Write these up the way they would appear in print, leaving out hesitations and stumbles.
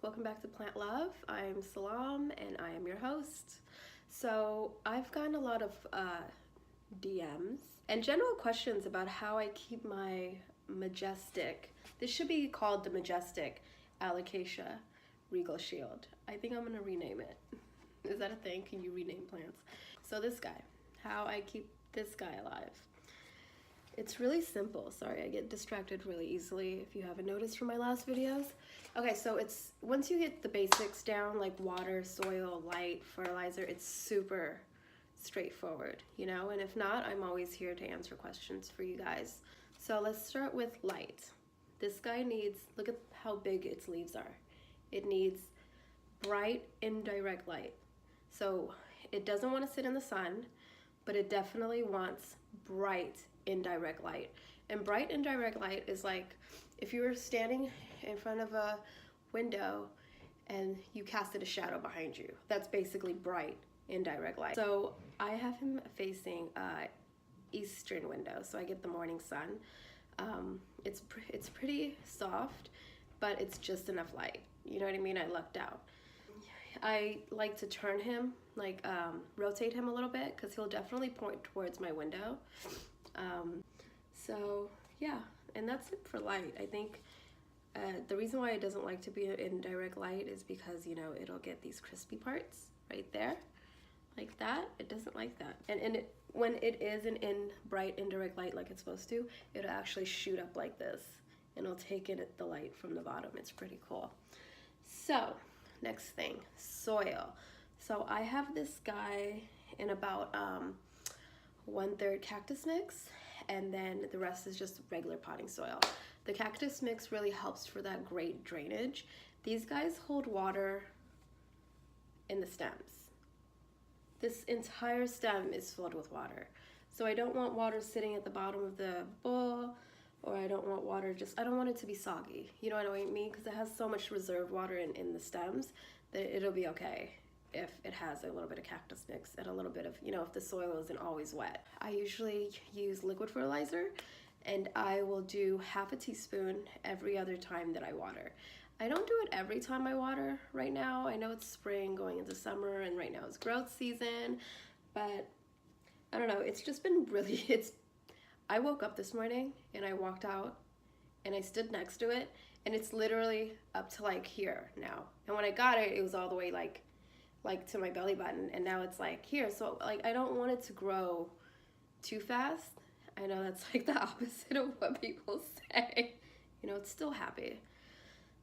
welcome back to Plant Love. I'm Salam and I am your host. So I've gotten a lot of DMs and general questions about how I keep my majestic, this should be called the majestic Alocasia Regal shield. I think I'm gonna rename it. Is that a thing? Can you rename plants? So this guy, how I keep this guy alive. It's really simple. Sorry, I get distracted really easily if you haven't noticed from my last videos. Okay, so it's once you get the basics down, like water, soil, light, fertilizer, it's super straightforward, you know? And if not, I'm always here to answer questions for you guys. So let's start with light. This guy needs, look at how big its leaves are. It needs bright, indirect light. So it doesn't want to sit in the sun, but it definitely wants bright, indirect light. And bright indirect light is like if you were standing in front of a window and you casted a shadow behind you. That's basically bright indirect light. So I have him facing eastern window, so I get the morning sun. It's pretty soft, but it's just enough light. You know what I mean? I lucked out. I like to turn him, like rotate him a little bit, because he'll definitely point towards my window. So yeah, and that's it for light. I think the reason why it doesn't like to be in direct light is because, you know, it'll get these crispy parts right there, like that. It doesn't like that. And when it is in bright indirect light like it's supposed to, it'll actually shoot up like this, and it'll take in the light from the bottom. It's pretty cool. So next thing, soil. So I have this guy in about 1/3 cactus mix, and then the rest is just regular potting soil. The cactus mix really helps for that great drainage. These guys hold water in the stems. This entire stem is filled with water. So I don't want water sitting at the bottom of the bowl, or I don't want water I don't want it to be soggy. You know what I mean? Because it has so much reserved water in the stems that it'll be okay if it has a little bit of cactus mix and a little bit of, you know, if the soil isn't always wet. I usually use liquid fertilizer, and I will do half a teaspoon every other time that I water. I don't do it every time I water right now. I know it's spring going into summer, and right now it's growth season, but I don't know, it's just been really, I woke up this morning and I walked out and I stood next to it, and it's literally up to like here now. And when I got it, it was all the way like to my belly button, and now it's like here. So like I don't want it to grow too fast. I know that's like the opposite of what people say. You know, it's still happy.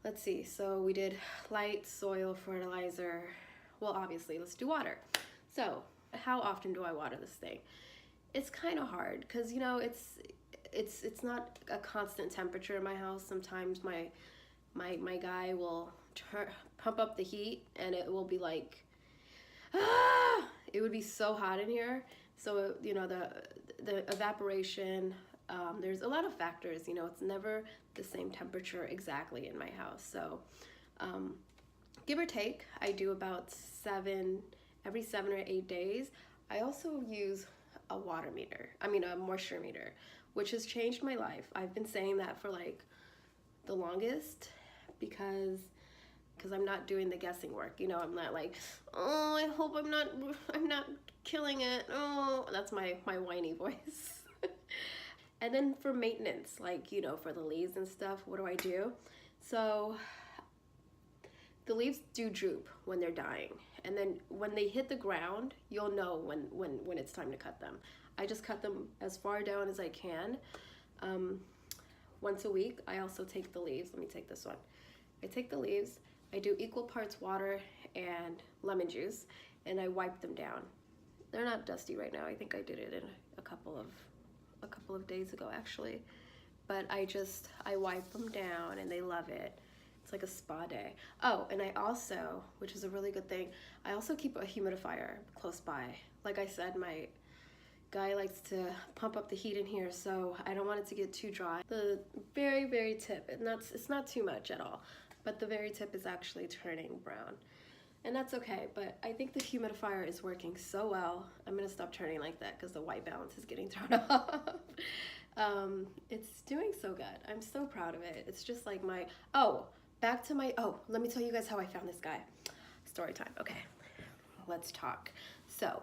Let's see, so we did light, soil, fertilizer. Well, obviously, let's do water. So how often do I water this thing? It's kind of hard because, you know, it's not a constant temperature in my house. Sometimes my guy will pump up the heat, and it will be like, it would be so hot in here. So, you know, the evaporation, there's a lot of factors, you know, it's never the same temperature exactly in my house. So give or take, I do about every 7 or 8 days. I also use a moisture meter, which has changed my life. I've been saying that for like the longest because I'm not doing the guessing work. You know, I'm not like, oh, I hope I'm not killing it. Oh, that's my whiny voice. And then for maintenance, like, you know, for the leaves and stuff, what do I do? So the leaves do droop when they're dying. And then when they hit the ground, you'll know when it's time to cut them. I just cut them as far down as I can. Once a week, I also take the leaves. Let me take this one. I take the leaves, I do equal parts water and lemon juice, and I wipe them down. They're not dusty right now. I think I did it in a couple of days ago actually. But I wipe them down, and they love it. It's like a spa day. Oh, and I also, which is a really good thing, I also keep a humidifier close by. Like I said, my guy likes to pump up the heat in here, so I don't want it to get too dry. The very, very tip, and it's not too much at all, but the very tip is actually turning brown. And that's okay, but I think the humidifier is working so well. I'm gonna stop turning like that because the white balance is getting thrown off. It's doing so good. I'm so proud of it. It's just like back to my, oh, let me tell you guys how I found this guy. Story time. Okay, let's talk. So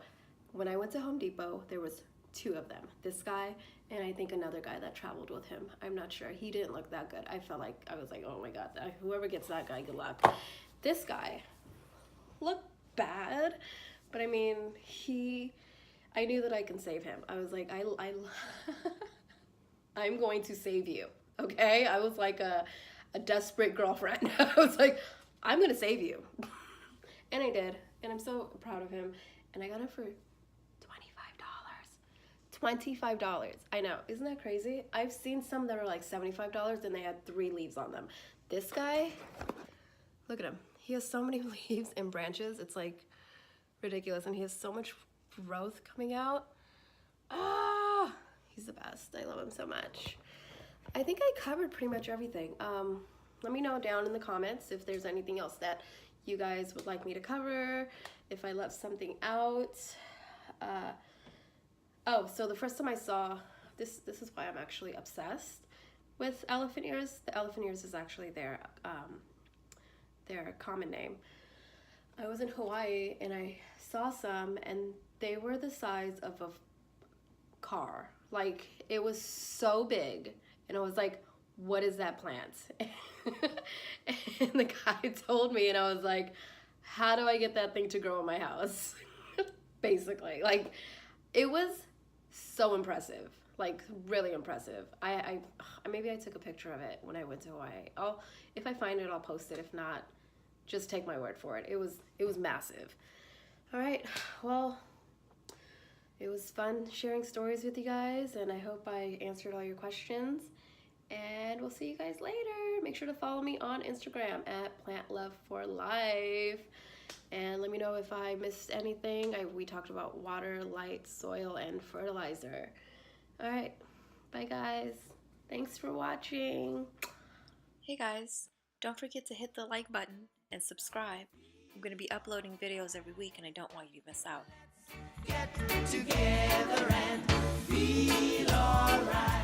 when I went to Home Depot, there was two of them. This guy and I think another guy that traveled with him. I'm not sure. He didn't look that good. I felt like, I was like, oh my God, whoever gets that guy, good luck. This guy looked bad, but I mean, I knew that I can save him. I was like, I'm going to save you, okay? I was like a desperate girlfriend. I was like, I'm gonna save you. And I did, and I'm so proud of him. And I got it for $25. I know, isn't that crazy? I've seen some that are like $75 and they had 3 leaves on them. This guy, look at him. He has so many leaves and branches. It's like ridiculous, and he has so much growth coming out. Ah, he's the best. I love him so much. I think I covered pretty much everything. Let me know down in the comments if there's anything else that you guys would like me to cover, if I left something out. Oh, so the first time I saw this is why I'm actually obsessed with elephant ears. The elephant ears is actually their common name. I was in Hawaii and I saw some, and they were the size of a car. Like, it was so big, and I was like, what is that plant? And the guy told me, and I was like, how do I get that thing to grow in my house? Basically, like, it was so impressive, like really impressive. I maybe I took a picture of it when I went to Hawaii. If I find it, I'll post it. If not, just take my word for it. It was massive. All right, well, it was fun sharing stories with you guys, and I hope I answered all your questions. And we'll see you guys later. Make sure to follow me on Instagram at PlantLoveForLife. And let me know if I missed anything. We talked about water, light, soil, and fertilizer. All right, bye guys. Thanks for watching. Hey guys, don't forget to hit the like button and subscribe. I'm going to be uploading videos every week, and I don't want you to miss out. Get together and feel alright.